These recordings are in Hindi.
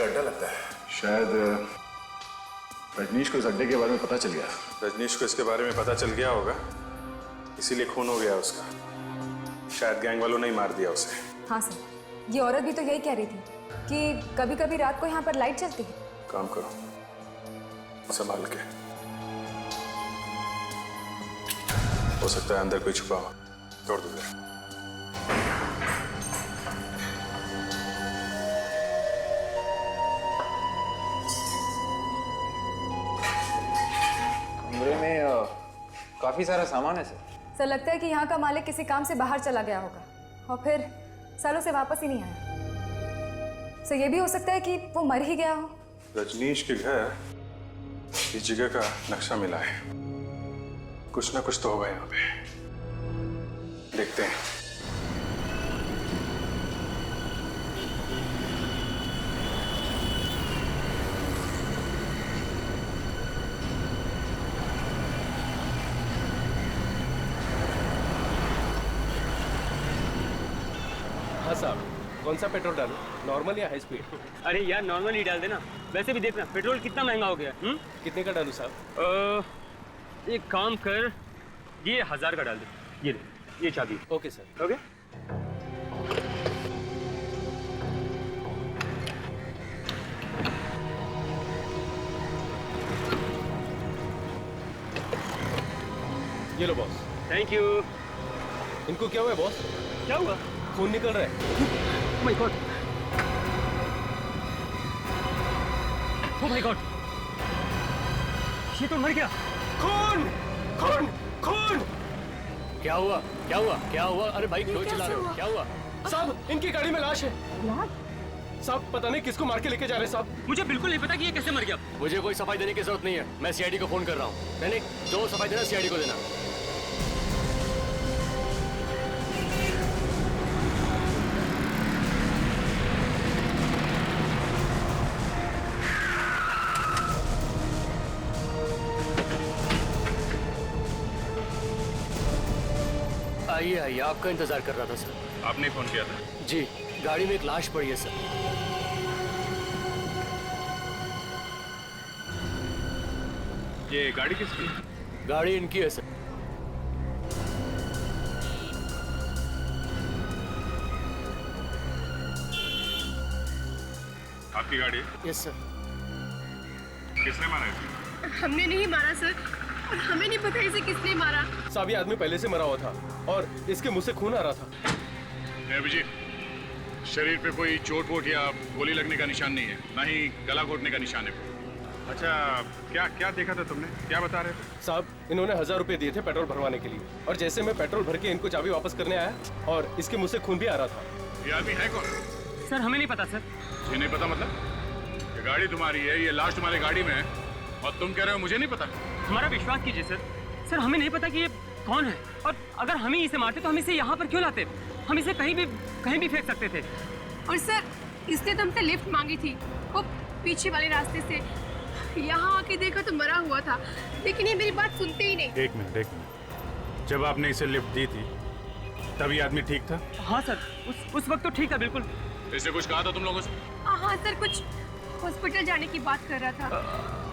अड्डा लगता है। शायद रजनीश को इस अड्डे के बारे में पता चल गया। रजनीश को इसके बारे में पता चल गया होगा, इसीलिए खून हो गया उसका। शायद गैंग वालों ने ही मार दिया उसे। हाँ सर, ये औरत भी तो यही कह रही थी कि कभी कभी रात को यहाँ पर लाइट चलती है। काम करो, संभाल के। हो सकता है अंदर कोई छुपा हो, तोड़ दो। कमरे में काफी सारा सामान है सर। सर लगता है कि यहाँ का मालिक किसी काम से बाहर चला गया होगा और फिर सालों से वापस ही नहीं आया। सर ये भी हो सकता है कि वो मर ही गया हो। रजनीश के घर इस जगह का नक्शा मिला है, कुछ ना कुछ तो होगा यहाँ पे। देखते हैं। हाँ साहब, कौन सा पेट्रोल डालूं? नॉर्मल या हाई स्पीड? अरे यार नॉर्मल ही डाल देना। वैसे भी देखना पेट्रोल कितना महंगा हो गया। कितने का डालूं साहब? एक काम कर, ये 1000 का डाल दे। ये चाबी। Okay sir. ओके। ये लो बॉस। Thank you. इनको क्या हुआ है बॉस? क्या हुआ? खून निकल रहा है। My God. Oh my God, ये तो मर गया। खून खून खून! क्या हुआ? क्या हुआ? क्या हुआ? अरे भाई क्यों चिल्ला रहे हो? क्या हुआ? साहब इनकी गाड़ी में लाश है। साहब पता नहीं किसको मार के लेके जा रहे हैं साहब। मुझे बिल्कुल नहीं पता कि ये कैसे मर गया। मुझे कोई सफाई देने की जरूरत नहीं है, मैं सीआईडी को फोन कर रहा हूँ। नहीं जो सफाई देना सीआईडी को देना। आइए आइए, आपका इंतजार कर रहा था सर। आपने फोन किया था? जी, गाड़ी में एक लाश पड़ी है सर। ये गाड़ी किसकी? गाड़ी इनकी है सर। आपकी गाड़ी? Yes sir. किसने मारा इसे? हमने नहीं मारा सर, और हमें नहीं पता इसे किसने मारा। साहब ये आदमी पहले से मरा हुआ था और इसके मुंह से खून आ रहा था। अभिजीत, शरीर पे कोई चोट वोट या गोली लगने का निशान नहीं है, ना ही गला घोटने का निशान है। अच्छा, क्या क्या देखा था तुमने? क्या बता रहे थे? साहब इन्होंने 1000 रुपए दिए थे पेट्रोल भरवाने के लिए, और जैसे मैं पेट्रोल भर के इनको चाबी वापस करने आया और इसके मुंह से खून भी आ रहा था। ये आदमी है कौन? सर हमें नहीं पता सर। ये नहीं पता मतलब? ये गाड़ी तुम्हारी है, ये लाश तुम्हारी गाड़ी में है और तुम कह रहे हो मुझे नहीं पता? हमारा विश्वास कीजिए सर। सर हमें नहीं पता कि ये कौन है, और अगर हम ही इसे मारते तो हम इसे यहाँ पर क्यों लाते? हम इसे कहीं भी फेंक सकते थे। और सर इसने तो हमसे लिफ्ट मांगी थी, वो पीछे वाले रास्ते से। यहाँ आके देखा तो मरा हुआ था, लेकिन ये मेरी बात सुनते ही नहीं। एक मिनट। जब आपने इसे लिफ्ट दी थी तब ये आदमी ठीक था? हाँ सर, उस वक्त तो ठीक था बिल्कुल। इसने कुछ कहा था तुम लोगों से? हाँ सर, कुछ हॉस्पिटल जाने की बात कर रहा था।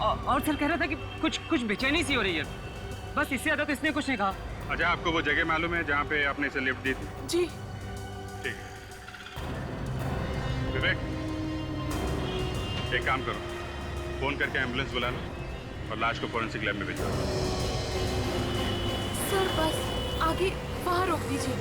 और सर कह रहा था कि कुछ बेचैनी सी हो रही है, बस इससे ज्यादा तो इसने कुछ नहीं कहा। अच्छा, आपको वो जगह मालूम है जहाँ पे आपने इसे लिफ्ट दी थी? जी। ठीक है। विवेक, एक काम करो, फोन करके एम्बुलेंस बुला लो और लाश को फोरेंसिक लैब में भिजवा दो। सर बस आगे वहाँ रोक दीजिए।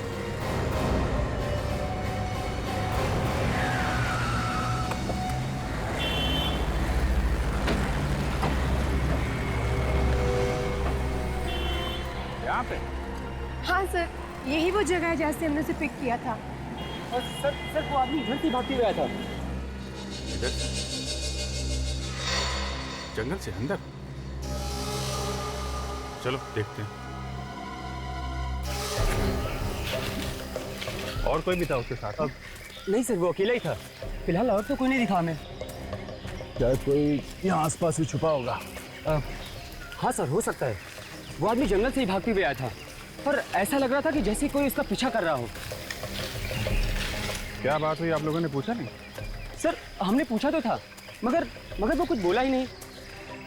यहाँ पे? हाँ सर, यही वो जगह है जहाँ से हमने उसे पिक किया था। और सर वो आदमी घर से भागते हुए आया था। जंगल से अंदर? चलो देखते हैं। और कोई भी था उसके साथ? नहीं सर, वो अकेला ही था फिलहाल, और तो कोई नहीं दिखा हमें। क्या कोई यहाँ आसपास भी छुपा होगा? हाँ सर, हो सकता है। वो आदमी जंगल से ही भागते हुए आया था, पर ऐसा लग रहा था कि जैसे कोई उसका पीछा कर रहा हो। क्या बात हुई, आप लोगों ने पूछा नहीं? सर हमने पूछा तो था, मगर मगर वो कुछ बोला ही नहीं।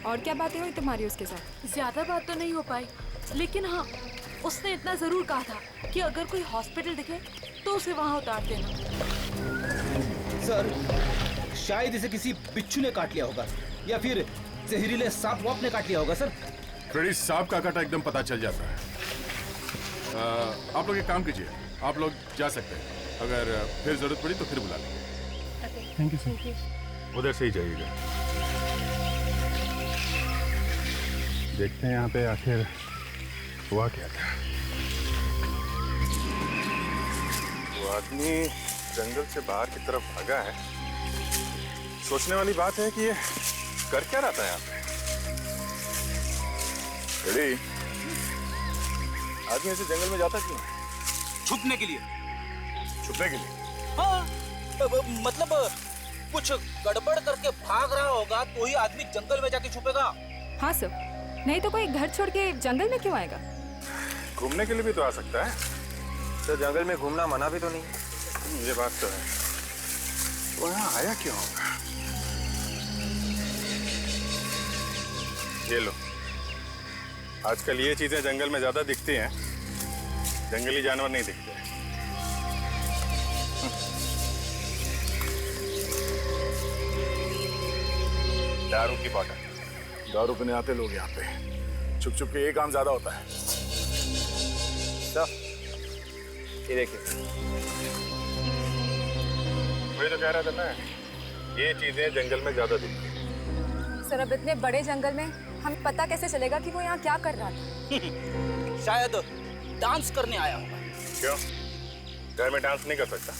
और क्या बातें हुई तुम्हारी उसके साथ? ज्यादा बात तो नहीं हो पाई, लेकिन हाँ उसने इतना जरूर कहा था कि अगर कोई हॉस्पिटल दिखे तो उसे वहाँ उतार देना। सर शायद इसे किसी बिच्छू ने काट लिया होगा या फिर जहरीले सांप वाप ने काट लिया होगा सर। फ्रेडी, सांप का काटा एकदम पता चल जाता है। आप लोग एक काम कीजिए, आप लोग जा सकते हैं। अगर फिर जरूरत पड़ी तो फिर बुला लेंगे। Thank you sir. उधर से ही जाइएगा। देखते हैं यहाँ पे आखिर हुआ क्या था। वो आदमी जंगल से बाहर की तरफ भागा है। सोचने वाली बात है कि ये कर क्या रहा था यहाँ पे। रेडी, आदमी ऐसे जंगल में जाता क्यों है? छुपने के लिए। छुपने के लिए? हाँ मतलब कुछ गड़बड़ करके भाग रहा होगा तो ही आदमी जंगल में जाके छुपेगा। हाँ सर, नहीं तो कोई घर छोड़ के जंगल में क्यों आएगा? घूमने के लिए भी तो आ सकता है। तो जंगल में घूमना मना भी तो नहीं। ये बात तो है। वो यहाँ आया क्यों होगा? ये लो, आजकल ये चीजें जंगल में ज्यादा दिखती हैं, जंगली जानवर नहीं दिखते। दारू की बोतल। दारू पीने आते लोग यहाँ पे, छुप छुप के ये काम ज्यादा होता है। ये देखिए, वही तो कह रहा था मैं, ये चीजें जंगल में ज्यादा दिखती हैं। सर, अब इतने बड़े जंगल में हमें पता कैसे चलेगा कि वो यहाँ क्या कर रहा था? शायद डांस करने आया होगा। क्यों? घर में डांस नहीं कर सकता?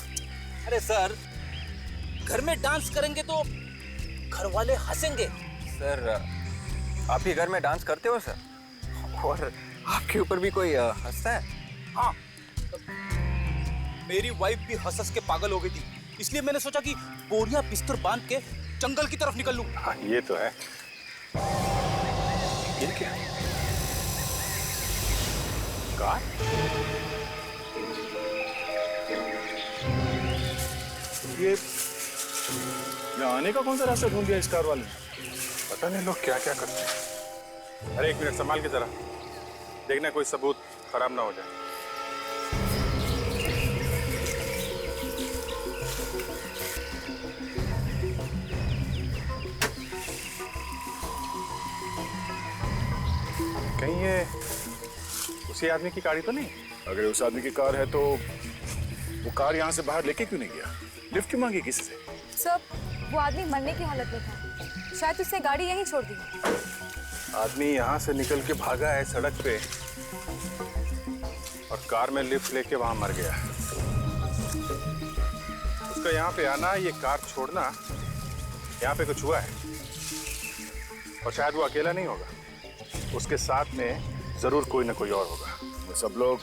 अरे सर, घर में डांस करेंगे तो घर वाले हंसेंगे। सर आप ही घर में डांस करते हो सर? और आपके ऊपर भी कोई हंसता है? हाँ, मेरी वाइफ भी हंस के पागल हो गई थी, इसलिए मैंने सोचा कि बोरियां बिस्तर बांध के जंगल की तरफ निकल लूं। हाँ, ये तो है। ये क्या? कार? ये आने का कौन सा रास्ता ढूंढ दिया इस कार वाले ने? पता नहीं लोग क्या क्या करते हैं। अरे एक मिनट संभाल के जरा, देखना कोई सबूत खराब ना हो जाए। कहीं ये उसी आदमी की गाड़ी तो नहीं? अगर उस आदमी की कार है तो वो कार यहाँ से बाहर लेके क्यों नहीं गया? लिफ्ट क्यों मांगी किसी से? सर, वो आदमी मरने की हालत में था, शायद उसने गाड़ी यहीं छोड़ दी। आदमी यहाँ से निकल के भागा है सड़क पे और कार में लिफ्ट लेके वहां मर गया। उसका यहाँ पे आना, ये कार छोड़ना, यहाँ पे कुछ हुआ है। और शायद वो अकेला नहीं होगा, उसके साथ में जरूर कोई ना कोई और होगा। सब लोग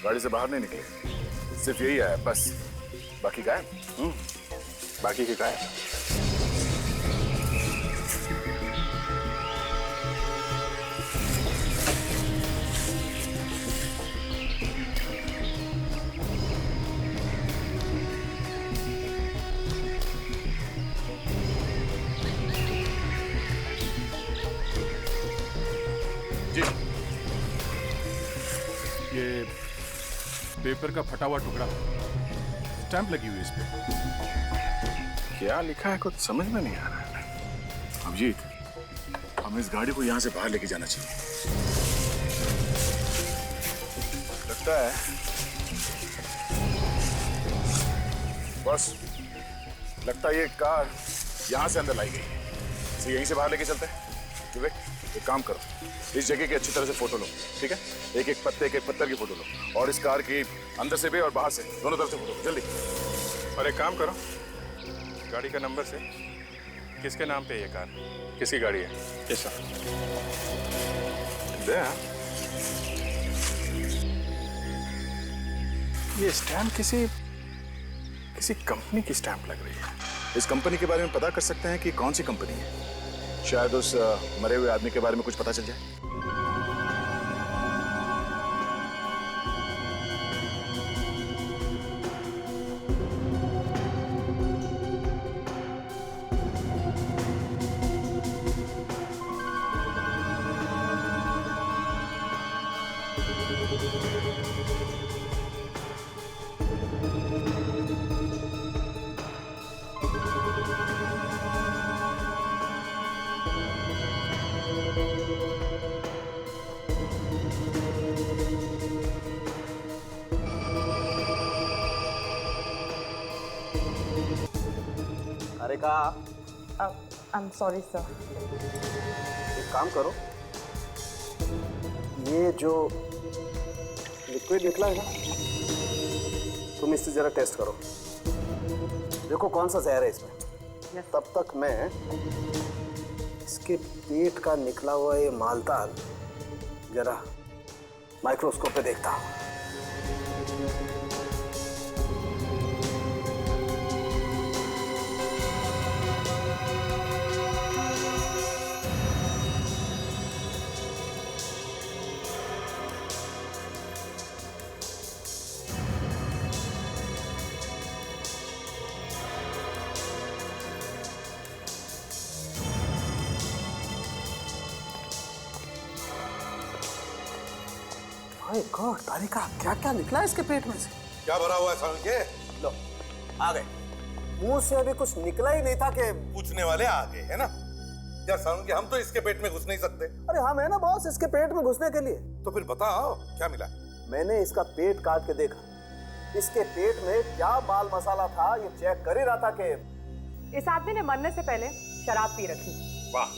गाड़ी से बाहर नहीं निकले, सिर्फ यही है बस, बाकी गायब। बाकी के गायब। जी, ये पेपर का फटा हुआ टुकड़ा, स्टैंप लगी हुई है इस पे। क्या लिखा है कुछ समझ में नहीं आ रहा है। अभिजीत, हमें इस गाड़ी को यहाँ से बाहर लेके जाना चाहिए। लगता है बस, लगता है ये कार यहाँ से अंदर लाई गई है। इसे यहीं से बाहर लेके चलते हैं। विवेक, एक काम करो, इस जगह की अच्छी तरह से फोटो लो, ठीक है? एक एक पत्थर की फोटो लो, और इस कार की अंदर से भी और बाहर से दोनों तरफ से फोटो लो, जल्दी। और एक काम करो, गाड़ी का नंबर से किसके नाम पे ये कार, किसकी गाड़ी है? कैसा? ये स्टैम्प किसी कंपनी की स्टैम्प लग रही है। इस कंपनी के बारे में पता कर सकते हैं कि कौन सी कंपनी है? शायद उस मरे हुए आदमी के बारे में कुछ पता चल जाए। तारिका, आई एम सॉरी सर। एक काम करो, ये जो लिक्विड निकला है ना, तुम इससे जरा टेस्ट करो, देखो कौन सा जहर है इसमें। तब तक मैं इसके पेट का निकला हुआ ये मालताल जरा माइक्रोस्कोप पे देखता हूँ। माय गॉड तारिका, क्या क्या निकला है इसके पेट में से? क्या भरा हुआ है सारण के? लो आ गए, मुंह से अभी कुछ निकला ही नहीं था कि पूछने वाले आ गए है ना। यार सारण के हम तो इसके पेट में घुस नहीं सकते। अरे हम है ना बॉस इसके पेट में घुसने के लिए। तो फिर बताओ क्या मिला? मैंने इसका पेट काट के देखा, इसके पेट में क्या माल मसाला था ये चेक कर ही रहा था कि इस आदमी ने मरने से पहले शराब पी रखी। वाह,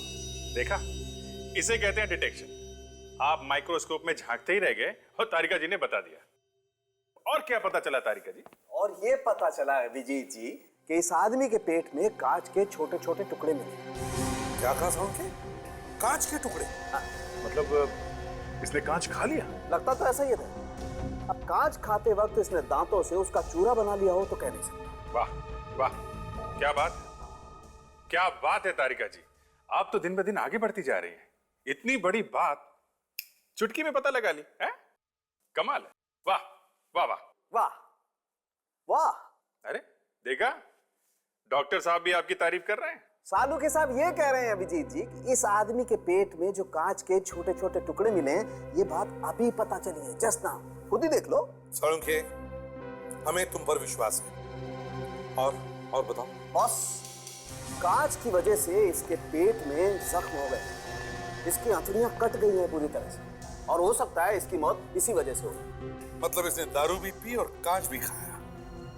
देखा, इसे कहते हैं डिटेक्शन। आप माइक्रोस्कोप में झांकते ही रह गए और तारिका जी ने बता दिया। और क्या पता चला तारिका जी? और ये पता चला है विजीत जी कि इस आदमी के पेट में कांच के छोटे छोटे टुकड़े मिले। क्या कहा सारण के? कांच के टुकड़े? मतलब इसने कांच खा लिया? लगता तो ऐसा ही था। अब कांच खाते वक्त इसने दांतों से उसका चूरा बना लिया हो तो कह नहीं सकता। वाह वाह, क्या बात, क्या बात है तारिका जी। आप तो दिन ब दिन आगे बढ़ती जा रही हैं। इतनी बड़ी बात चुटकी में पता लगा ली है? कमाल है। वाह वाह वाह वाह वाह। अरे देखा, डॉक्टर साहब भी आपकी तारीफ कर रहे हैं। सालू के साहब ये कह रहे हैं अभिजीत जी कि इस आदमी के पेट में जो कांच के छोटे छोटे टुकड़े मिले हैं, ये बात अभी पता चली है, जस्ट नाउ। खुद ही देख लो। सारण के, हमें तुम पर विश्वास है। और बताओ। बॉस, कांच की वजह से इसके पेट में जख्म हो गए, इसकी आंतड़ियां कट गई हैं पूरी तरह से, और हो सकता है इसकी मौत इसी वजह से हो। मतलब इसने दारू भी पी और कांच भी खाया।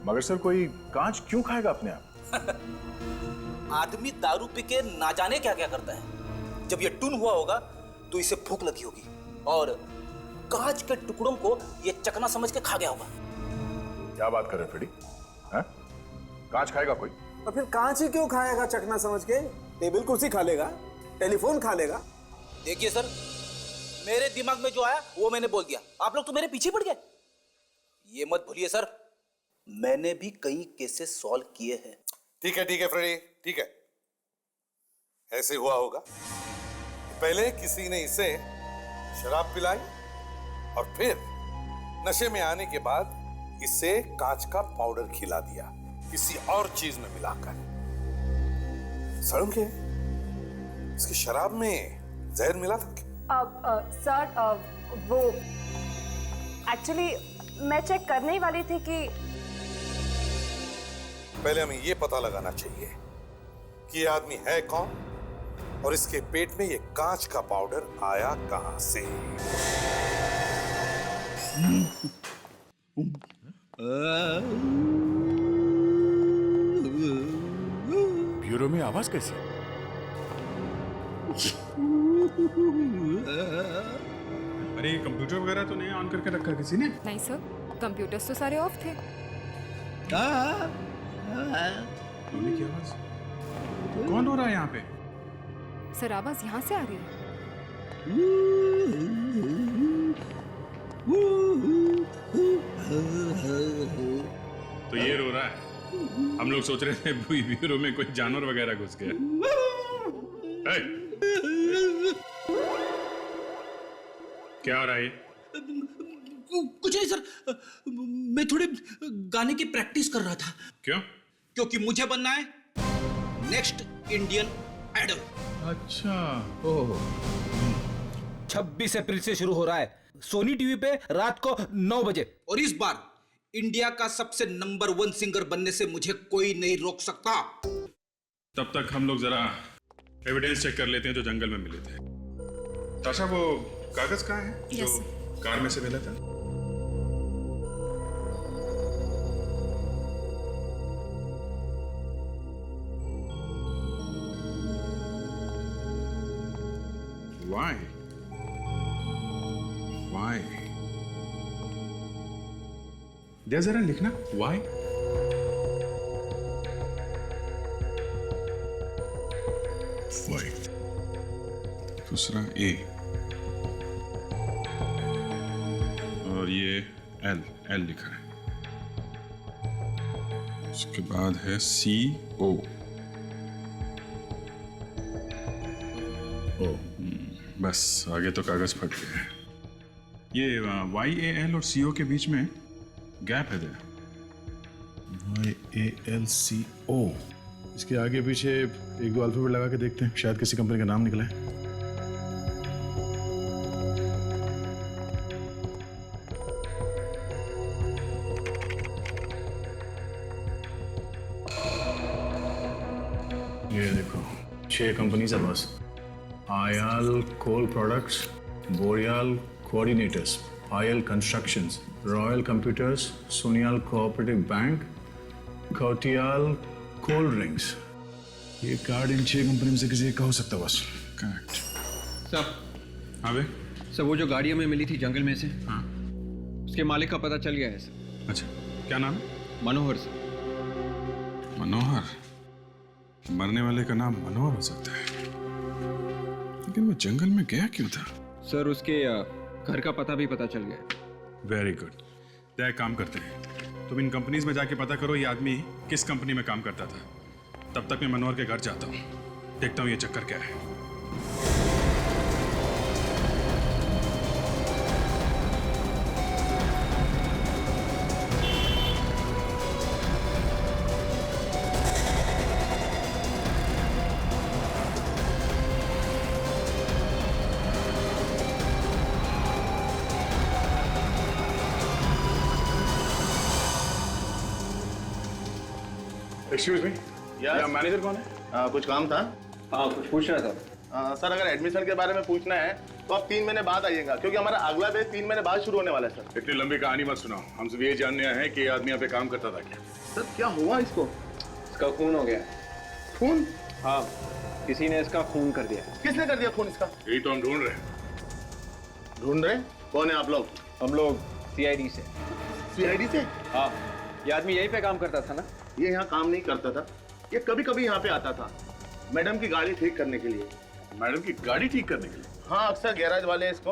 मगर सर कोई कांच क्यों खाएगा अपने आप? आदमी दारू पी के ना जाने क्या क्या करता है। जब ये टून हुआ होगा तो इसे भूख लगी होगी और कांच के टुकड़ों को ये चकना समझ के खा गया होगा। क्या बात कर रहे फ्रेडी? हैं? कांच खाएगा कोई? और फिर कांच ही क्यों खाएगा चकना समझ के? टेबल कुर्सी खा लेगा, टेलीफोन खा लेगा। देखिए सर, मेरे दिमाग में जो आया वो मैंने बोल दिया, आप लोग तो मेरे पीछे पड़ गए। ये मत भूलिए सर, मैंने भी कई केसेस सॉल्व किए हैं। ठीक है फ्रेडी, ठीक है। ऐसे हुआ होगा, पहले किसी ने इसे शराब पिलाई और फिर नशे में आने के बाद इसे कांच का पाउडर खिला दिया किसी और चीज में मिलाकर। सड़म के इसकी शराब में जहर मिला था क्या? सर वो एक्चुअली मैं चेक करने ही वाली थी कि पहले हमें यह पता लगाना चाहिए कि ये आदमी है कौन और इसके पेट में ये कांच का पाउडर आया कहां से। ब्यूरो में आवाज कैसी? अरे ये कंप्यूटर वगैरह तो नहीं ऑन करके रखा किसी ने? नहीं सर, कंप्यूटर्स तो सारे ऑफ थे। रोने की आवाज? कौन हो रहा है यहाँ पे? सर आवाज यहाँ से आ रही है। तो ये रो रहा है। हम लोग सोच रहे थे ब्यूरो में कोई जानवर वगैरह घुस गया। क्या हो रहा है? कुछ नहीं सर, मैं थोड़ी गाने की प्रैक्टिस कर रहा था। क्यों? क्योंकि मुझे बनना है नेक्स्ट इंडियन आइडल। अच्छा, ओह। 26 अप्रैल से शुरू हो रहा है सोनी टीवी पे रात को 9 बजे, और इस बार इंडिया का सबसे नंबर 1 सिंगर बनने से मुझे कोई नहीं रोक सकता। तब तक हम लोग जरा एविडेंस चेक कर लेते हैं जो जंगल में मिले थे। ताशा, वो कागज कहाँ है जो कार में से मिला था? Why? Why? दे जरा लिखना why? Why? दूसरा A और ये L लिखा है। उसके बाद है CO। बस आगे तो कागज फट गया है। ये YAL और CO के बीच में गैप है दे। YALCO। इसके आगे पीछे एक दो अल्फाबेट लगा के देखते हैं, शायद किसी कंपनी का नाम निकले। ये देखो 6 कंपनीज है बस। आयाल कोल प्रोडक्ट्स, बोरियाल कोऑर्डिनेटर्स, आयल कंस्ट्रक्शंस, रॉयल कंप्यूटर्स, सोनियाल कोऑपरेटिव बैंक, कौटियाल कोल्ड ड्रिंक्स। ये कार्ड इन 6 कंपनी में से किसी एक का हो सकता है बस। करेक्ट। सर। हाँ बे। सर वो जो गाड़ी हमें मिली थी जंगल में से, हाँ, उसके मालिक का पता चल गया है सर। अच्छा, क्या नाम है? मनोहर सर। मनोहर? मरने वाले का नाम मनोहर हो सकता है, लेकिन वो जंगल में गया क्यों था? सर उसके घर का पता भी पता चल गया। Very good. तो एक काम करते हैं, तुम इन कंपनीज में जाके पता करो ये आदमी किस कंपनी में काम करता था। तब तक मैं मनोहर के घर जाता हूँ, देखता हूँ ये चक्कर क्या है। एक्सक्यूज मी, या मैनेजर कौन है? कुछ काम था? हाँ कुछ पूछ रहा था। सर अगर एडमिशन के बारे में पूछना है तो आप 3 महीने बाद आइएगा, क्योंकि हमारा अगला बैच 3 महीने बाद शुरू होने वाला है सर। इतनी लंबी कहानी मत सुनाओ, हम सिर्फ ये जानने आए हैं कि ये आदमी यहाँ पे काम करता था क्या? सर क्या हुआ इसको? इसका खून हो गया। खून? हाँ, किसी ने इसका खून कर दिया। किसने कर दिया खून इसका? यही तो हम ढूंढ रहे हैं। ढूंढ रहे? कौन है आप लोग? हम लोग CID से। CID से? हाँ, ये आदमी यहीं पे काम करता था ना? ये यहाँ काम नहीं करता था, ये कभी कभी यहाँ पे आता था मैडम की गाड़ी ठीक करने के लिए। मैडम की गाड़ी ठीक करने के लिए? हाँ, अक्सर गैराज वाले इसको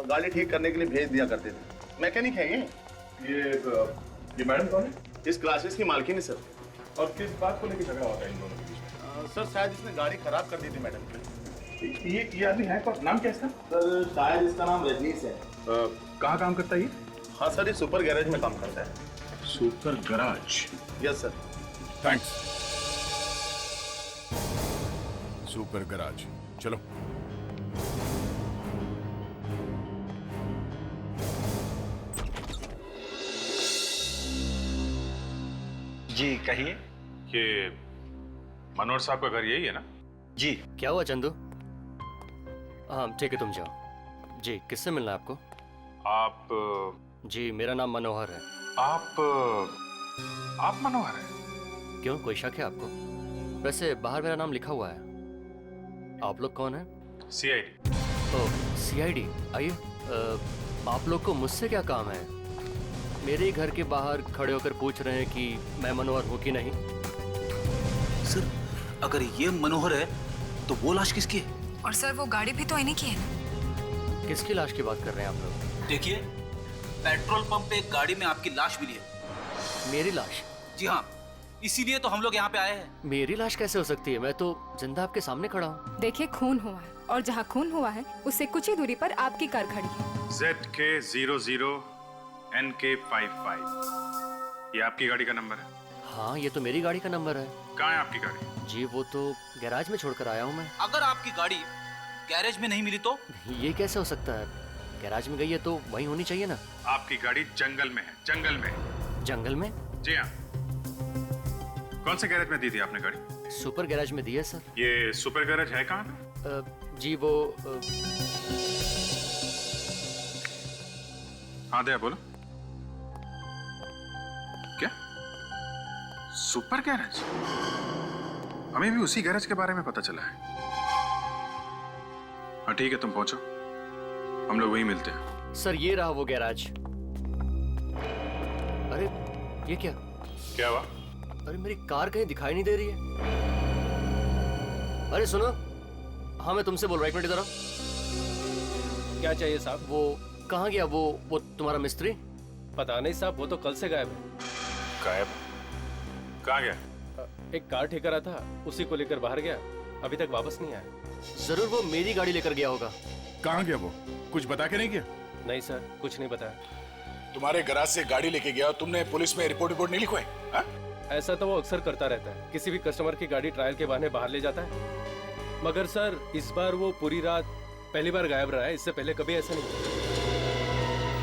गाड़ी ठीक करने के लिए भेज दिया करते थे। मैकेनिक है ये मैडम कौन है? इस क्लासेस की मालकिन है सर। और किस बात को लेकर झगड़ा होता है इन दोनों के बीच? सर शायद इसने गाड़ी खराब कर दी थी मैडम की। ये आदमी है कौन? नाम क्या इसका? सर शायद इसका नाम रजनीश है। कहाँ काम करता है ये? हाँ सर, ये सुपर गैरेज में काम करता है। Super garage? Yes sir. Thanks. Super garage, चलो। जी कहिए। ये मनोहर साहब का घर यही है ना? जी। क्या हुआ चंदू? हाँ ठीक है, तुम जाओ। जी, किससे मिलना है आपको? आप? जी, मेरा नाम मनोहर है। आप मनोहर हैं? क्यों, कोई शक है आपको? वैसे बाहर मेरा नाम लिखा हुआ है। आप लोग कौन हैं? CID। ओह, CID। आइए। आप लोग को मुझसे क्या काम है? मेरे ही घर के बाहर खड़े होकर पूछ रहे हैं कि मैं मनोहर हूँ कि नहीं। सर अगर ये मनोहर है तो वो लाश किसकी है? और सर वो गाड़ी भी तो इन्हीं की है ना? किसकी लाश की बात कर रहे हैं आप लोग? देखिए, पेट्रोल पंप पे एक गाड़ी में आपकी लाश मिली है। मेरी लाश? जी हाँ, इसीलिए तो हम लोग यहाँ पे आए हैं। मेरी लाश कैसे हो सकती है? मैं तो जिंदा आपके सामने खड़ा हूँ। देखिए, खून हुआ है और जहाँ खून हुआ है उससे कुछ ही दूरी पर आपकी कार खड़ी है। ZK00 NK55। ये आपकी गाड़ी का नंबर है? हाँ, ये तो मेरी गाड़ी का नंबर है। कहाँ है आपकी गाड़ी? जी वो तो गैराज में छोड़कर आया हूँ मैं। अगर आपकी गाड़ी गैरेज में नहीं मिली तो? ये कैसे हो सकता है? गैराज में गई है तो वहीं होनी चाहिए ना। आपकी गाड़ी जंगल में है। जंगल में? जंगल में? जी हाँ। कौन से गैरेज में दी थी आपने गाड़ी? सुपर गैराज में दी है सर। ये सुपर गैरेज है कहाँ? जी वो हाँ दया बोलो। क्या सुपर गैरेज? हमें भी उसी गैरेज के बारे में पता चला है। हाँ ठीक है, तुम पहुंचो, हम लोग वहीं मिलते हैं। सर ये रहा वो गैराज। अरे ये क्या? क्या हुआ? अरे मेरी कार कहीं दिखाई नहीं दे रही है। अरे सुनो, हाँ मैं तुमसे बोल रहा, एक मिनट इधर आओ। क्या चाहिए साहब? वो कहाँ गया वो तुम्हारा मिस्त्री? पता नहीं साहब, वो तो कल से गायब है। गायब? कहाँ गया? एक कार ठेका रहा था, उसी को लेकर बाहर गया, अभी तक वापस नहीं आया। जरूर वो मेरी गाड़ी लेकर गया होगा। कहाँ गया वो? कुछ बता के नहीं गया? नहीं सर, कुछ नहीं बताया। तुम्हारे गैराज से गाड़ी लेके गया, तुमने पुलिस में रिपोर्ट नहीं लिखवाई? ऐसा तो वो अक्सर करता रहता है, किसी भी कस्टमर की गाड़ी ट्रायल के बहाने बाहर ले जाता है। मगर सर इस बार वो पूरी रात पहली बार गायब रहा है, इससे पहले कभी ऐसा नहीं।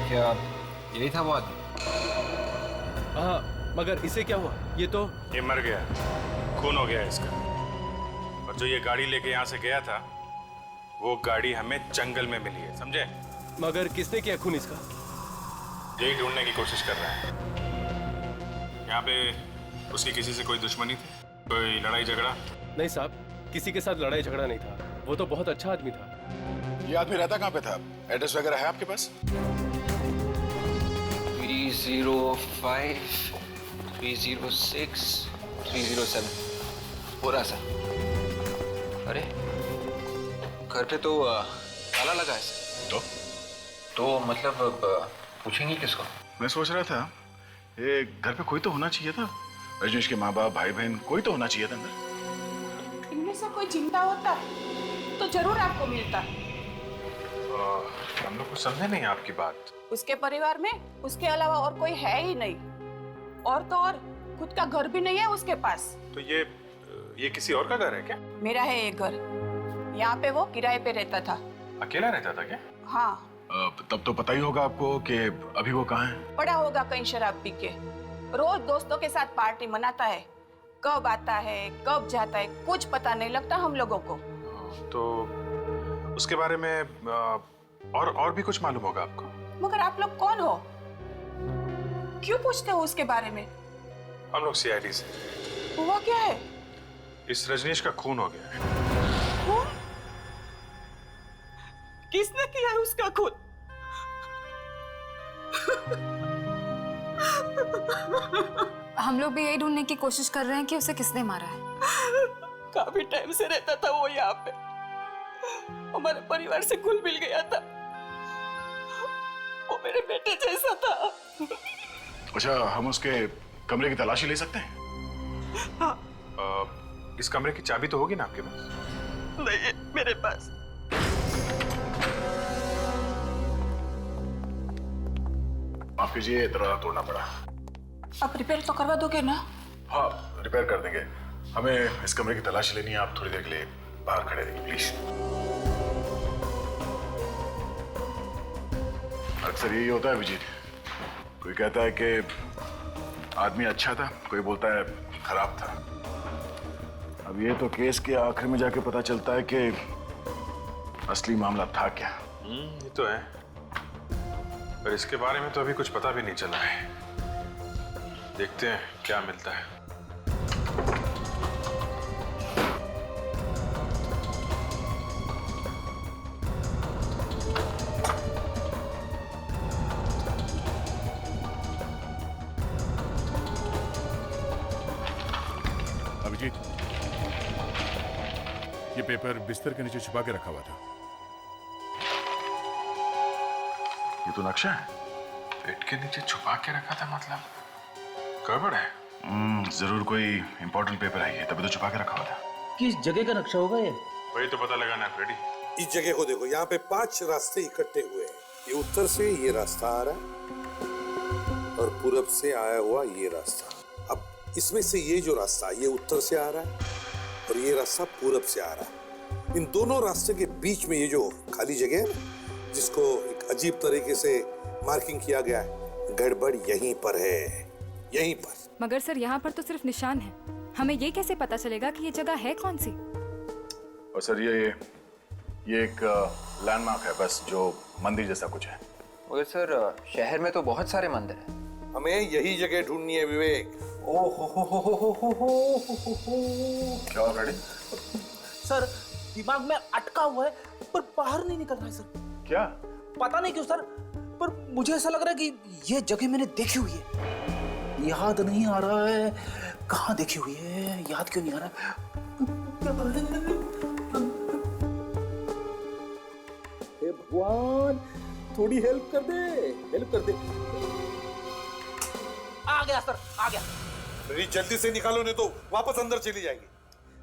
क्या यही था वो आदमी? हाँ, मगर इसे क्या हुआ? ये मर गया, खून हो गया इसका। और जो ये गाड़ी लेके यहाँ से गया था, वो गाड़ी हमें जंगल में मिली है, समझे? मगर किसने किया खून इसका? यही ढूंढने की कोशिश कर रहा है। यहाँ पे उसकी किसी से कोई दुश्मनी थी, कोई लड़ाई झगड़ा? नहीं साहब, किसी के साथ लड़ाई झगड़ा नहीं था, वो तो बहुत अच्छा आदमी था। ये आदमी रहता कहाँ पे था? एड्रेस वगैरह है आपके पास? 305 306 307 पूरा सा। अरे घर पे तो ताला लगा है। तो मतलब पूछेंगे किसको? मैं सोच रहा था ये घर पे कोई तो होना चाहिए था। रजनीश के माँ बाप, भाई बहन, कोई तो होना चाहिए था अंदर। इनमें से कोई जिंदा होता तो जरूर आपको मिलता। हम लोग कुछ समझे नहीं आपकी बात। उसके परिवार में उसके अलावा और कोई है ही नहीं, और तो और खुद का घर भी नहीं है उसके पास। तो ये किसी और का घर है क्या? मेरा है एक घर, यहाँ पे वो किराए पे रहता था। अकेला रहता था क्या? हाँ। तब तो पता ही होगा आपको कि अभी वो कहाँ है। पड़ा होगा कहीं शराब पी के। रोज दोस्तों के साथ पार्टी मनाता है, कब आता है कब जाता है कुछ पता नहीं लगता हम लोगों को। तो उसके बारे में और भी कुछ मालूम होगा आपको? मगर आप लोग कौन हो? क्यों पूछते हो उसके बारे में? हम लोग CID से। हुआ क्या है? इस रजनीश का खून हो गया है। खून? किसने किया है उसका खून? हम लोग भी यही ढूंढने की कोशिश कर रहे हैं कि उसे किसने मारा है। काफी टाइम से रहता था वो यहाँ पे, हमारे परिवार से घुल मिल गया था, वो मेरे बेटे जैसा था। अच्छा, हम उसके कमरे की तलाशी ले सकते हैं? हाँ। इस कमरे की चाबी तो होगी ना आपके पास? नहीं है मेरे पास। माफ कीजिए, दरवाजा तोड़ना पड़ा। आप रिपेयर तो करवा दोगे ना? हाँ, रिपेयर कर देंगे। हमें इस कमरे की तलाशी लेनी है, आप थोड़ी देर के लिए बाहर खड़े रहिए प्लीज। अक्सर यही होता है विजीत, कोई कहता है कि आदमी अच्छा था, कोई बोलता है खराब था। अब ये तो केस के आखिर में जाके पता चलता है कि असली मामला था क्या। ये तो है, पर इसके बारे में तो अभी कुछ पता भी नहीं चला है। देखते हैं क्या मिलता है। अभिजीत, ये पेपर बिस्तर के नीचे छुपा के रखा हुआ था। ये तो नक्शा है। पेट के नीचे छुपा के रखा था मतलब गड़बड़ है। जरूर कोई इंपॉर्टेंट पेपर है ये, तभी तो छुपा के रखा हुआ था। किस जगह का नक्शा होगा ये? वही तो पता लगाना है फ्रेडी। इस जगह को देखो, यहाँ पे 5 रास्ते इकट्ठे हुए हैं। ये उत्तर से ये रास्ता आ रहा है और पूरब से आया हुआ ये रास्ता। अब इसमें से ये जो रास्ता ये उत्तर से आ रहा है और ये रास्ता पूरब से आ रहा है। इन दोनों रास्ते के बीच में ये जो खाली जगह है ना, जिसको एक अजीब तरीके से मार्किंग किया गया है, गड़बड़ यहीं पर है, यहीं पर। मगर सर यहाँ पर तो सिर्फ निशान है, हमें ये कैसे पता चलेगा कि ये जगह है कौन सी? और सर ये एक लैंडमार्क है बस, जो मंदिर जैसा कुछ है। मगर सर शहर में तो बहुत सारे मंदिर हैं। हमें यही जगह ढूंढनी है विवेक। क्या फ्रेडी? सर दिमाग में अटका हुआ है, पर बाहर नहीं निकल रहा है सर। क्या? पता नहीं क्यों सर, पर मुझे ऐसा लग रहा है कि ये जगह मैंने देखी हुई है। याद नहीं आ रहा है कहाँ देखी हुई है, याद क्यों नहीं आ रहा? हे भगवान, थोड़ी हेल्प कर दे, हेल्प कर दे। आ गया सर, आ गया। मेरी जल्दी से निकालो, नहीं तो वापस अंदर चली जाएगी।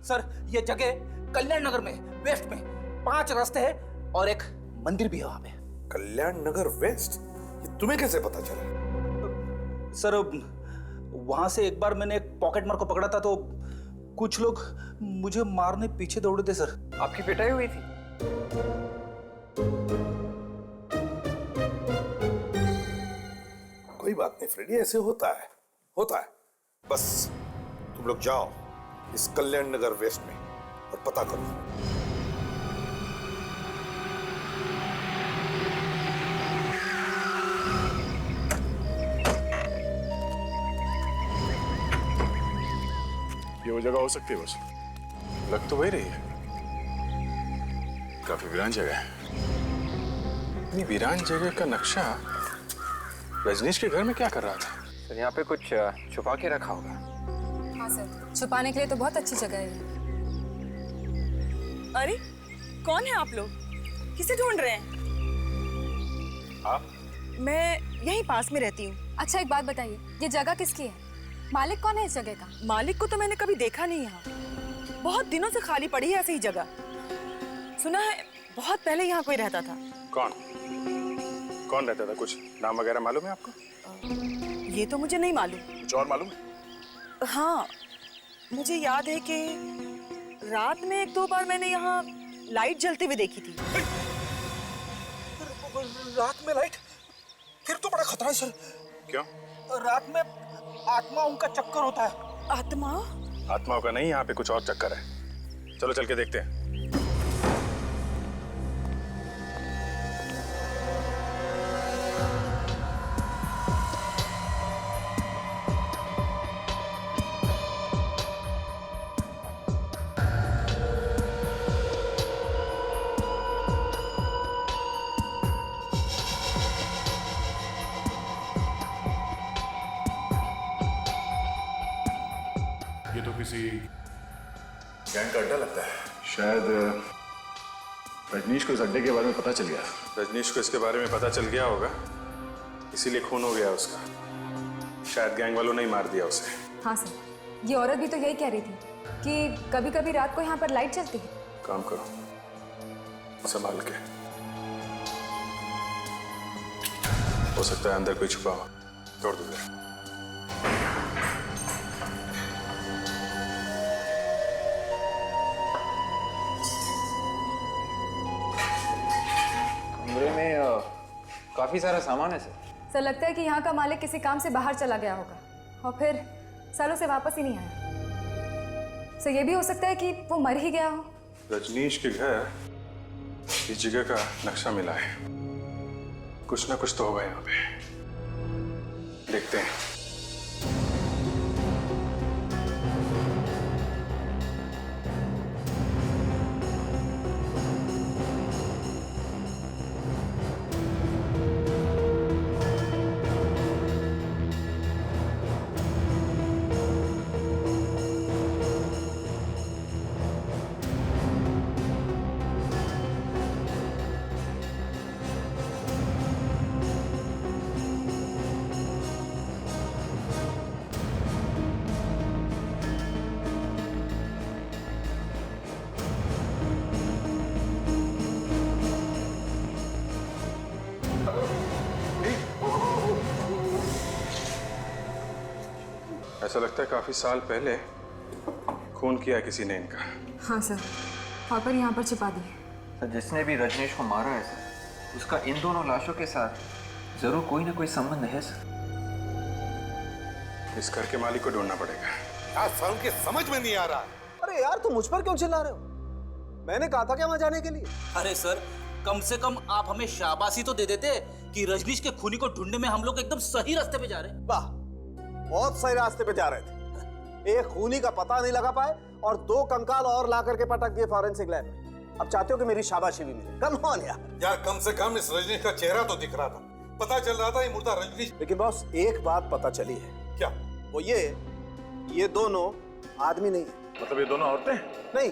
सर ये जगह कल्याण नगर में वेस्ट में 5 रास्ते हैं और एक मंदिर भी है वहां पे। कल्याण नगर वेस्ट? ये तुम्हें कैसे पता चला? सर वहां से एक बार मैंने एक पॉकेट मार को पकड़ा था तो कुछ लोग मुझे मारने पीछे दौड़े थे सर। आपकी पिटाई हुई थी? कोई बात नहीं फ्रेडी, ऐसे होता है, होता है। बस तुम लोग जाओ इस कल्याण नगर वेस्ट में और पता करो। ये वो जगह हो सकती है बस। लग तो वही रही है, काफी वीरान जगह है। इतनी वीरान जगह का नक्शा रजनीश के घर में क्या कर रहा था? सर यहाँ पे कुछ छुपा के रखा होगा। हाँ सर, छुपाने के लिए तो बहुत अच्छी जगह है ये। अरे कौन है आप लोग? किसे ढूंढ रहे हैं? आप? मैं यहीं पास में रहती हूँ। अच्छा एक बात बताइए, ये जगह किसकी है? मालिक कौन है इस जगह का? मालिक को तो मैंने कभी देखा नहीं यहाँ। बहुत दिनों से खाली पड़ी है ऐसी ही जगह। सुना है बहुत पहले यहाँ कोई रहता था। कौन कौन रहता था? कुछ नाम वगैरह मालूम है आपको? ये तो मुझे नहीं मालूम। कुछ और मालूम है? हाँ मुझे याद है कि रात में 1-2 बार मैंने यहाँ लाइट जलते हुए देखी थी। रात में लाइट? फिर तो बड़ा खतरा है सर। क्यों? रात में आत्माओं का चक्कर होता है। आत्मा? आत्माओं का नहीं, यहाँ पे कुछ और चक्कर है। चलो चल के देखते हैं। ये तो किसी गैंग का अड्डा लगता है। शायद रजनीश को इस अड्डे के बारे में पता चल गया। रजनीश को इसके बारे में पता चल गया होगा, इसीलिए खून हो गया उसका। शायद गैंग वालों ने ही मार दिया उसे। हाँ सर, ये औरत भी तो यही कह रही थी कि कभी कभी रात को यहाँ पर लाइट जलती है। काम करो, संभाल के। हो सकता है अंदर कोई छुपा हो। तोड़ दो। कमरे में काफी सारा सामान है सर। सर लगता है कि यहाँ का मालिक किसी काम से बाहर चला गया होगा और फिर सालों से वापस ही नहीं आया। सर ये भी हो सकता है कि वो मर ही गया हो। रजनीश के घर इस जगह का नक्शा मिला है, कुछ ना कुछ तो होगा यहाँ पे। देखते हैं। ऐसा लगता है काफी साल पहले खून किया किसी ने इनका। हाँ सर, और पर यहाँ पर छिपा दिए। सर जिसने भी रजनीश को मारा है सर, उसका इन दोनों लाशों के साथ जरूर कोई ना कोई संबंध है सर। इस घर के मालिक को ढूंढना पड़ेगा। यार सारुण के समझ में नहीं आ रहा। अरे यार तुम मुझ पर क्यों चिल्ला रहे हो? मैंने कहा था क्या वहां जाने के लिए? अरे सर कम से कम आप हमें शाबाशी तो दे देते कि रजनीश के खूनी को ढूंढने में हम लोग एकदम सही रास्ते पे जा रहे हैं। वाह, बहुत सही रास्ते पे जा रहे थे। एक खूनी का पता नहीं लगा पाए और 2 कंकाल और ला करके पटक दिए फॉरेंसिक लैब में। अब चाहते हो कि मेरी शाबाशी भी मिले? कम ऑन यार कम से कम इस रजनीश का चेहरा तो दिख रहा था, पता चल रहा था ये मुर्दा रजनीश। लेकिन बॉस एक बात पता चली है। क्या? वो ये दोनों आदमी नहीं है। मतलब ये दोनों औरतें? नहीं,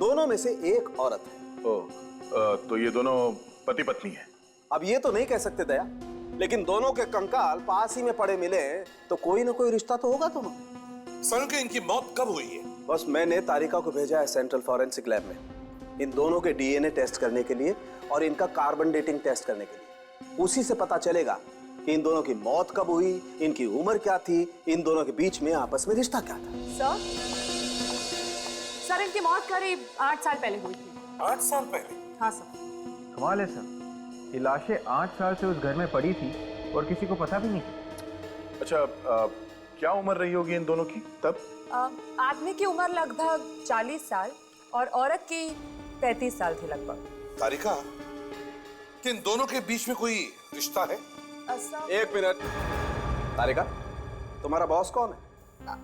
दोनों में से एक औरत है। तो ये दोनों पति पत्नी है? अब ये तो नहीं कह सकते दया, लेकिन दोनों के कंकाल पास ही में पड़े मिले तो कोई ना कोई रिश्ता तो होगा तुम्हें। सर के इनकी मौत कब हुई है? बस मैंने तारिका को भेजा है सेंट्रल फॉरेंसिक लैब में इन दोनों के डीएनए टेस्ट करने के लिए और इनका कार्बन डेटिंग टेस्ट करने के लिए। उसी से पता चलेगा कि इन दोनों की मौत कब हुई, इनकी उम्र क्या थी, इन दोनों के बीच में आपस में रिश्ता क्या था। सर इनकी मौत करीब 8 साल पहले हुई थी। 8 साल पहले? हाँ सर। कमाल है सर, ये लाशें 8 साल से उस घर में पड़ी थी और किसी को पता भी नहीं। अच्छा, क्या उम्र रही होगी इन दोनों की तब? आदमी की उम्र लगभग 40 साल और औरत की 35 साल थी लगभग। तारिका, कि इन दोनों के बीच में कोई रिश्ता है? एक मिनट तारिका, तुम्हारा बॉस कौन है?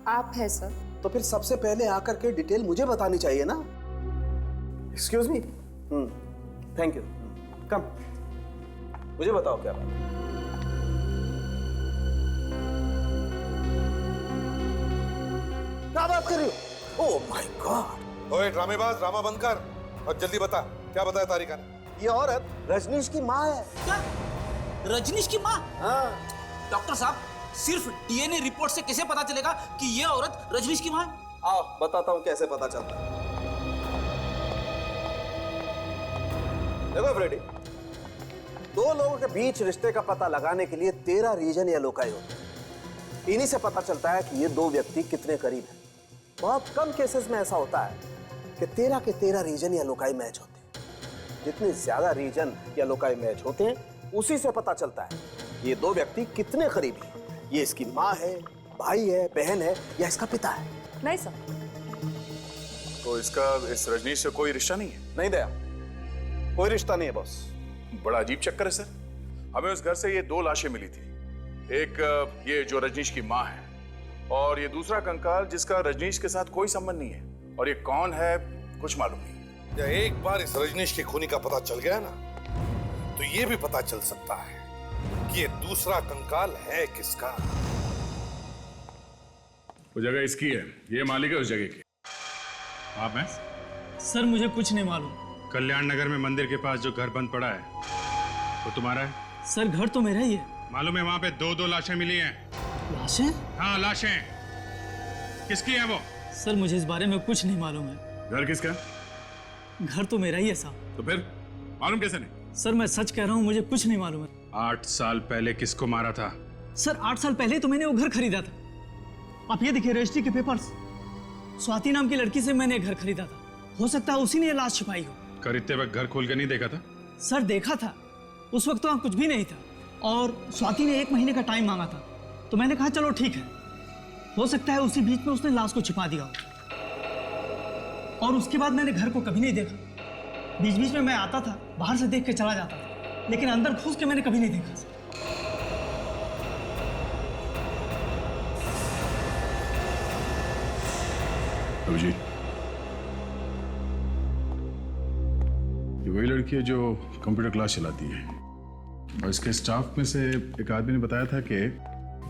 आप है सर। तो फिर सबसे पहले आकर के डिटेल मुझे बतानी चाहिए ना। Excuse me. Thank you. Come, मुझे बताओ क्या बात है। क्या बात कर रही हो? Oh my God. ओए ड्रामेबाज, ड्रामा बंद कर और जल्दी बता, क्या बताया तारिका ने? ये औरत रजनीश की माँ है। क्या? रजनीश की माँ? हाँ। डॉक्टर साहब, सिर्फ डीएनए रिपोर्ट से कैसे पता चलेगा कि ये औरत रजनीश की माँ है? आओ बताता हूँ कैसे पता चलता है। देखो फ्रेडी, दो लोगों के बीच रिश्ते का पता लगाने के लिए 13 रीजन या लोकाई होते हैं। इन्हीं से पता चलता है कि ये दो व्यक्ति कितने करीब हैं। बहुत कम केसेस में ऐसा होता है कि 13 के 13 रीजन या लोकाई मैच होते हैं। जितने ज्यादा रीजन या लोकाई मैच होते हैं उसी से पता चलता है ये दो व्यक्ति कितने करीबी हैं। ये इसकी माँ है, भाई है, बहन है या इसका पिता है। नहीं सर। तो इसका इस रजनीश से कोई रिश्ता नहीं है? नहीं दया, कोई रिश्ता नहीं है बॉस। बड़ा अजीब चक्कर है सर। हमें उस घर से ये 2 लाशें मिली थी, एक ये जो रजनीश की माँ है और ये दूसरा कंकाल जिसका रजनीश के साथ कोई संबंध नहीं है। और ये कौन है कुछ मालूम नहीं। या एक बार इस रजनीश की खूनी का पता चल गया ना, तो ये भी पता चल सकता है कि ये दूसरा कंकाल है किसका। वो जगह इसकी है, ये मालिक है उस जगह की। आप हैं? सर मुझे कुछ नहीं मालूम। कल्याण नगर में मंदिर के पास जो घर बंद पड़ा है वो तुम्हारा है? सर घर तो मेरा ही है। मालूम है वहाँ पे 2 लाशें मिली हैं। लाशें? हाँ लाशें। किसकी हैं वो? सर मुझे इस बारे में कुछ नहीं मालूम है। घर किसका? घर तो मेरा ही है साहब। तो फिर मालूम कैसे नहीं? सर मैं सच कह रहा हूँ, मुझे कुछ नहीं मालूम है। 8 साल पहले किसको मारा था? सर 8 साल पहले तो मैंने वो घर खरीदा था। आप ये देखिए रजिस्ट्री के पेपर्स। स्वाति नाम की लड़की से मैंने घर खरीदा था। हो सकता है उसी ने ये लाश छुपाई हो। खरीदते वक्त घर खोल के नहीं देखा था? सर देखा था, उस वक्त तो वहाँ कुछ भी नहीं था और स्वाति ने 1 महीने का टाइम मांगा था, तो मैंने कहा चलो ठीक है। हो सकता है उसी बीच में उसने लाश को छुपा दिया हो। और उसके बाद मैंने घर को कभी नहीं देखा। बीच बीच में मैं आता था, बाहर से देख के चला जाता था, लेकिन अंदर घुस के मैंने कभी नहीं देखा। अभिजीत, ये वही लड़की है जो कंप्यूटर क्लास चलाती है और इसके स्टाफ में से एक आदमी ने बताया था कि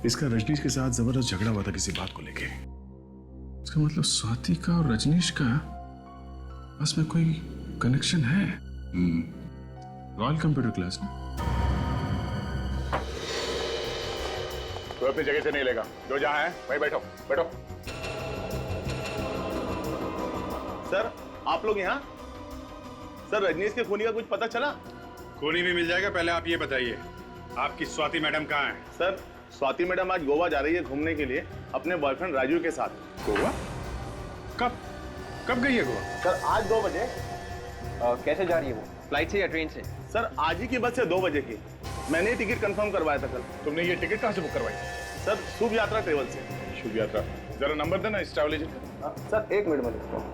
इसका रजनीश के साथ जबरदस्त झगड़ा हुआ था किसी बात को लेके। इसका मतलब स्वाति का और रजनीश का बस में कोई कनेक्शन है। रॉयल कंप्यूटर क्लास ना। तो अपनी जगह से नहीं लेगा, जो जहां है वहीं बैठो बैठो। सर आप लोग यहाँ? सर रजनीश के खूनी का कुछ पता चला? खूनी भी मिल जाएगा, पहले आप ये बताइए आपकी स्वाति मैडम कहाँ है? सर स्वाति मैडम आज गोवा जा रही है घूमने के लिए अपने बॉयफ्रेंड राजू के साथ। गोवा? कब कब गई है गोवा? सर आज 2 बजे। कैसे जा रही है वो, फ्लाइट से या ट्रेन से? सर आज ही की बस है 2 बजे की। मैंने टिकट कंफर्म करवाया था कल। तुमने ये टिकट कहाँ से बुक करवाई? सर शुभ यात्रा ट्रेवल से। शुभ यात्रा, जरा नंबर देना इस ट्रैवल एजेंट का। सर 1 मिनट में लिखता हूँ।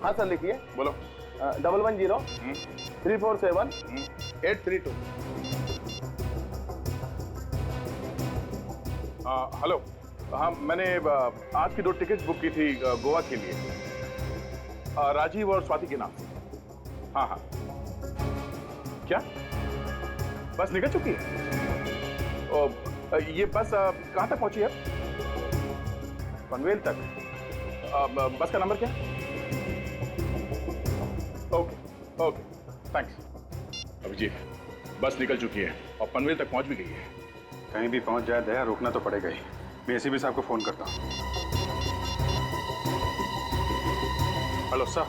हाँ सर लिखिए। बोलो। 110-347-832। हेलो, हाँ मैंने आज की 2 टिकट बुक की थी गोवा के लिए। राजीव और स्वाति के नाम से। हाँ हाँ। क्या बस निकल चुकी है? ये बस कहाँ तक पहुंची है? पनवेल तक। बस का नंबर क्या? Okay okay thanks. अभिजीत, बस निकल चुकी है और पनवेल तक पहुंच भी गई है। कहीं भी पहुंच जाए दया, रोकना तो पड़ेगा ही। मैं एसीपी साहब को फोन करता हूँ। Hello sir.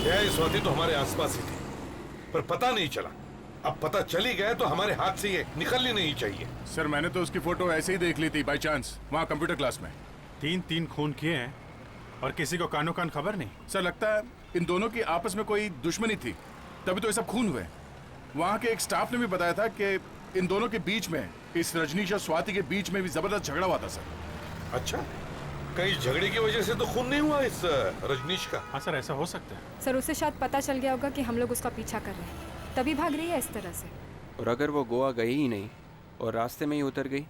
यह स्वाति तो हमारे आसपास ही थी, पर पता नहीं चला। अब पता चली गया तो हमारे हाथ से ये निकलनी नहीं चाहिए। सर मैंने तो उसकी फोटो ऐसे ही देख ली थी बाय चांस, वहाँ कंप्यूटर क्लास में। 3 खून किए हैं और किसी को कानो कान खबर नहीं। सर लगता है इन दोनों की आपस में कोई दुश्मनी थी, तभी तो ये सब खून हुए। वहाँ के एक स्टाफ ने भी बताया था कि इन दोनों के बीच में, इस रजनीश और स्वाति के बीच में भी जबरदस्त झगड़ा हुआ था सर। अच्छा, कहीं झगड़े की वजह से तो खून नहीं हुआ इस रजनीश का? हाँ सर, ऐसा हो सकता है। सर उसे शायद पता चल गया होगा कि हम लोग उसका पीछा कर रहे हैं, तभी भाग रही है इस तरह से। और अगर वो गोवा गई ही नहीं और रास्ते में ही उतर गई?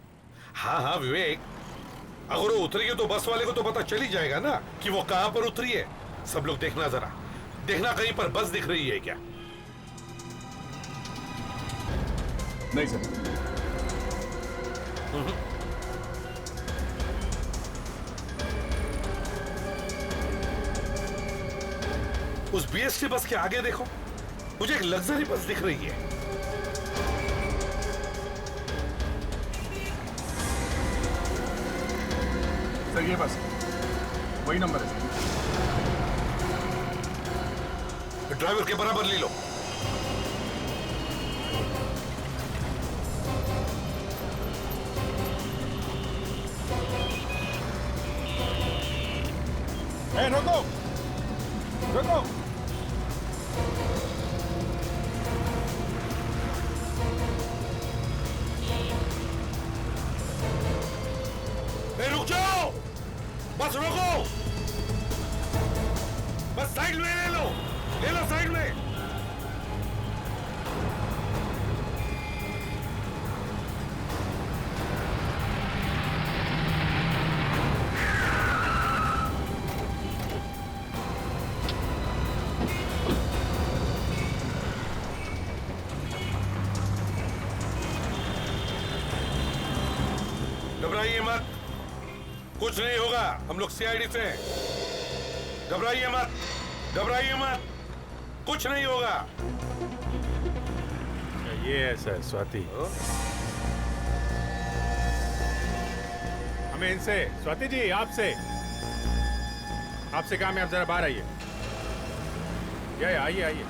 हाँ हाँ विवेक, अगर वो उतरी तो बस वाले को तो पता चल ही जाएगा ना कि वो कहाँ पर उतरी है। सब लोग देखना, जरा देखना कहीं पर बस दिख रही है क्या? नहीं सर। उस बीएसटी बस के आगे देखो, मुझे एक लग्जरी बस दिख रही है। सर ये बस वही नंबर है। ड्राइवर के बराबर ले लो। रोको रुको। रुक जाओ, बस रोको। बस साइड में ले लो साइड में। घबराइए मत, कुछ नहीं होगा। हम लोग सीआईडी से हैं। घबराइए मत, घबराइए मत, कुछ नहीं होगा। ये है सर स्वाति। हमें इनसे, स्वाति जी आपसे काम है, आप जरा बाहर आइए। आइए आइए।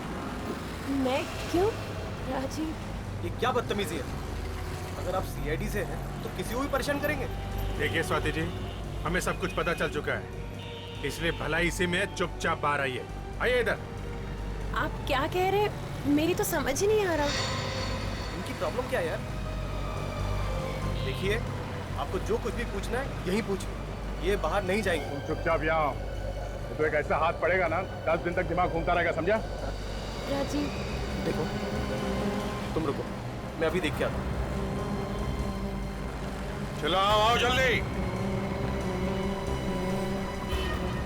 मैं क्यों? राजीव, ये क्या बदतमीजी है? अगर आप सीआईडी से हैं तो किसी को भी परेशान करेंगे? देखिए स्वाति जी, हमें सब कुछ पता चल चुका है, इसलिए भला इसी में चुपचाप बाहर आइए। आइए इधर। आप क्या कह रहे हैं? मेरी तो समझ ही नहीं आ रहा। इनकी प्रॉब्लम क्या है यार? देखिए, आपको जो कुछ भी पूछना है यही पूछिए, ये बाहर नहीं जाएंगे। तुम चुपचाप यहाँ आओ, तो एक ऐसा हाथ पड़ेगा ना 10 दिन तक दिमाग घूमता रहेगा, समझा? राजीव देखो, तुम रुको, मैं अभी देख के आता हूँ। चलो आओ जल्दी।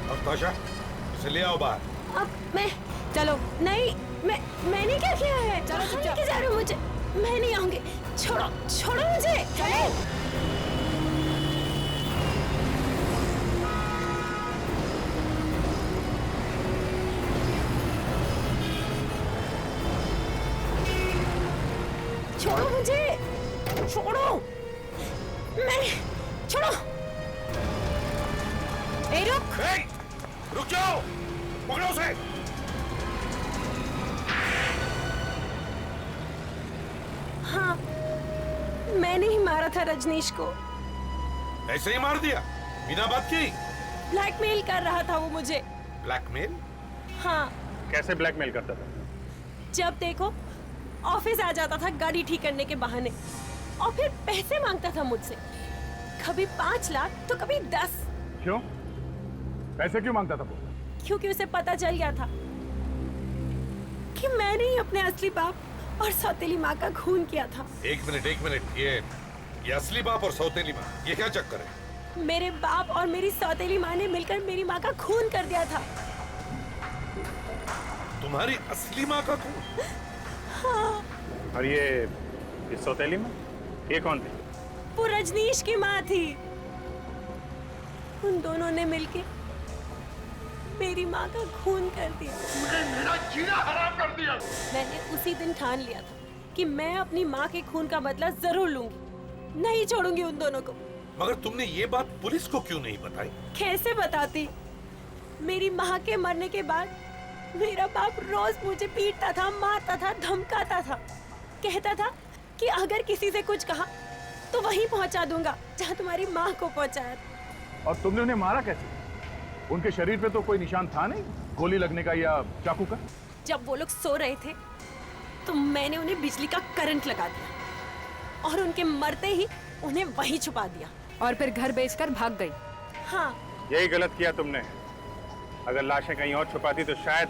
अब ताशा, इसे ले आओ बाहर। अब मैं चलो नहीं, मैंने क्या किया है? चलो लेके जा रहे हो मुझे, मैं नहीं आऊंगी। छोड़ो छोड़ो मुझे। चलो छोड़ो मुझे, छोड़ो, मैं छोड़ो। ए रुक, रुक जाओ, पकड़ो उसे। हाँ, मैंने ही मारा था रजनीश को। ऐसे ही मार दिया बिना बात की? ब्लैकमेल कर रहा था वो मुझे। ब्लैकमेल? हाँ। कैसे ब्लैकमेल करता था? जब देखो ऑफिस आ जाता था गाड़ी ठीक करने के बहाने और फिर पैसे मांगता था मुझसे, कभी 5 लाख तो कभी 10। क्यों? पैसे क्यों मांगता था वो? क्योंकि उसे पता चल गया था कि मैंने ही अपने असली बाप और सौतेली माँ का खून किया था। एक मिनट, ये असली बाप और सौतेली माँ, ये क्या चक्कर है? मेरे बाप और मेरी सौतेली माँ ने मिलकर मेरी माँ का खून कर दिया था। तुम्हारी असली माँ का खून? हाँ, और ये सौतेली में ये कौन थी? वो रजनीश की माँ थी। उन दोनों ने मिलके मेरी माँ का खून कर दिया। तूने मेरा जीना हराम कर दिया। मैंने उसी दिन ठान लिया था कि मैं अपनी माँ के खून का बदला जरूर लूंगी, नहीं छोड़ूंगी उन दोनों को। मगर तुमने ये बात पुलिस को क्यों नहीं बताई? कैसे बताती? मेरी माँ के मरने के बाद मेरा बाप रोज मुझे पीटता था, मारता था, धमकाता था, कहता था कि अगर किसी से कुछ कहा तो वहीं पहुंचा दूंगा जहां तुम्हारी माँ को पहुंचाया। और तुमने उन्हें मारा कैसे? उनके शरीर पे तो कोई निशान था नहीं, गोली लगने का या चाकू का। जब वो लोग सो रहे थे तो मैंने उन्हें बिजली का करंट लगा दिया और उनके मरते ही उन्हें वहीं छुपा दिया और फिर घर बेचकर भाग गई। हाँ, यही गलत किया तुमने। अगर लाशें कहीं और छुपाती तो शायद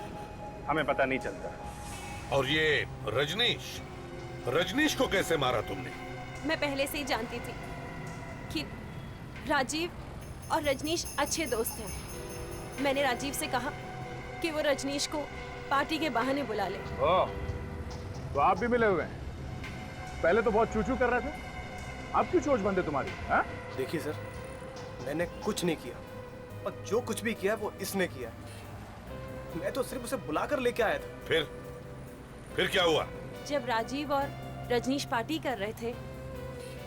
हमें पता नहीं चलता। और ये रजनीश को कैसे मारा तुमने? मैं पहले से ही जानती थी कि राजीव और रजनीश अच्छे दोस्त हैं। मैंने राजीव से कहा कि वो रजनीश को पार्टी के बहाने बुला ले। ओह, तो आप भी मिले हुए हैं? पहले तो बहुत चूचू कर रहे थे, अब क्यों चोच बंद है तुम्हारी? हाँ? देखिए सर, मैंने कुछ नहीं किया और जो कुछ भी किया वो इसने किया। मैं तो सिर्फ उसे बुलाकर लेके आया था। फिर क्या हुआ? जब राजीव और रजनीश पार्टी कर रहे थे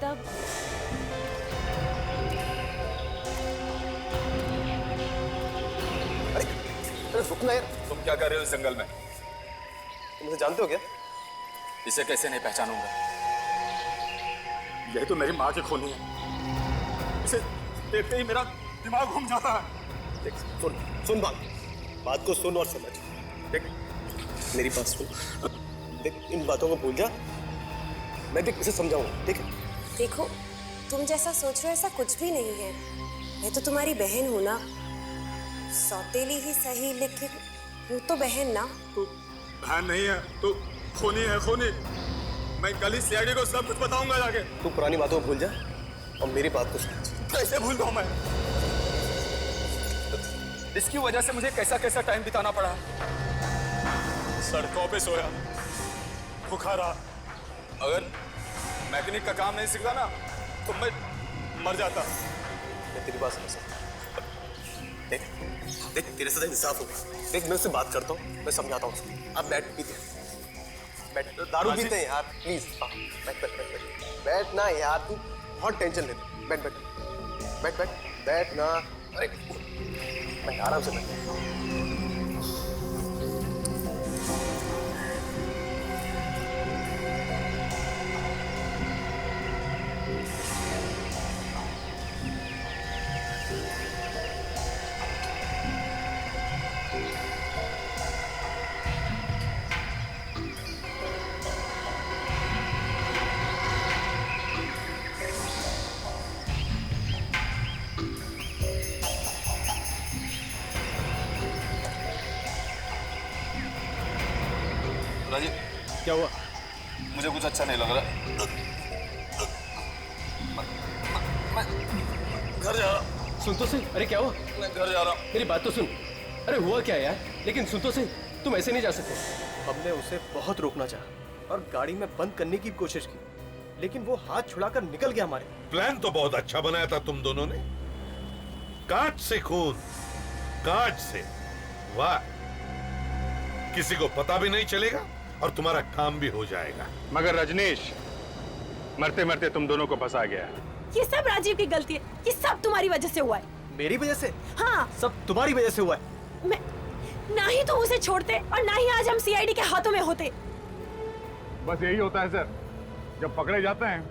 तब अरे रुकना यार। तुम क्या कर रहे हो इस जंगल में? तुम मुझे जानते हो क्या? इसे कैसे नहीं पहचानूंगा? यही तो मेरी माँ की खूनी है। इसे देखते ही मेरा दिमाग घूम जाता है। देख, सुन बात को सुन और समझ। देख, मेरी बात सुन। देख, इन बातों को भूल जा। मैं देख इसे समझाऊंगा, ठीक है? देखो, तुम जैसा सोच रहे हो ऐसा कुछ भी नहीं है। मैं तो तुम्हारी बहन हूं ना, सौतेली ही सही, लेकिन वो तो बहन ना। तू बहन नहीं है, तू खूनी है, खूनी। मैं कल ही सीआईडी को सब कुछ बताऊंगा जाके। तू पुरानी बातों को भूल जा और मेरी बात को समझ। कैसे भूल जाऊं मैं? इसकी वजह से मुझे कैसा कैसा टाइम बिताना पड़ा। सड़कों पे सोया, भूखा रहा। अगर मैकेनिक का काम नहीं सीखता ना तो मैं मर जाता। मैं तेरी बात समझ सकता। देख तेरे साथ इंसाफ हो गया। देख, मैं उससे बात करता हूँ, मैं समझाता हूँ उसको। अब बैठ, पीते बैठ, दारू पीते हैं यार, प्लीज। बैठ ना यार, तू बहुत टेंशन लेते। बैठ ना। अरे बैठ, आराम से बैठ। राजीव, क्या हुआ? मुझे कुछ अच्छा नहीं लग रहा। मैं घर जा रहा। सुन तो सही। अरे क्या हुआ? मैं घर जा रहा हूँ। मेरी बात तो सुन। अरे हुआ क्या यार? लेकिन सुन तो सही, तुम ऐसे नहीं जा सकते। हमने उसे बहुत रोकना चाहा और गाड़ी में बंद करने की कोशिश की, लेकिन वो हाथ छुड़ाकर निकल गया हमारे। प्लान तो बहुत अच्छा बनाया था तुम दोनों ने। कांच से खून, कांच से। वाह, किसी को पता भी नहीं चलेगा और तुम्हारा काम भी हो जाएगा। मगर रजनीश, मरते मरते तुम दोनों को फंसा गया। ये सब राजीव की गलती है। ये सब तुम्हारी वजह से हुआ है। मेरी वजह से? हाँ, सब तुम्हारी वजह से हुआ है। मैं ना ही तो उसे छोड़ते और ना ही आज हम सीआईडी के हाथों में होते। बस यही होता है सर, जब पकड़े जाते हैं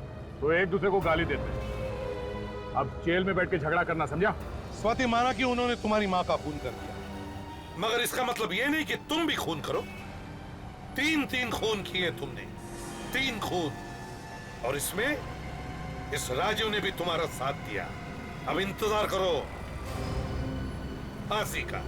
तो एक दूसरे को गाली देते हैं। अब जेल में बैठ के झगड़ा करना, समझा? स्वाति माना कि उन्होंने तुम्हारी माँ का खून कर दिया, मगर इसका मतलब ये नहीं कि तुम भी खून करो। 3 खून किए तुमने, 3 खून। और इसमें इस राजीव ने भी तुम्हारा साथ दिया। अब इंतजार करो फांसी का।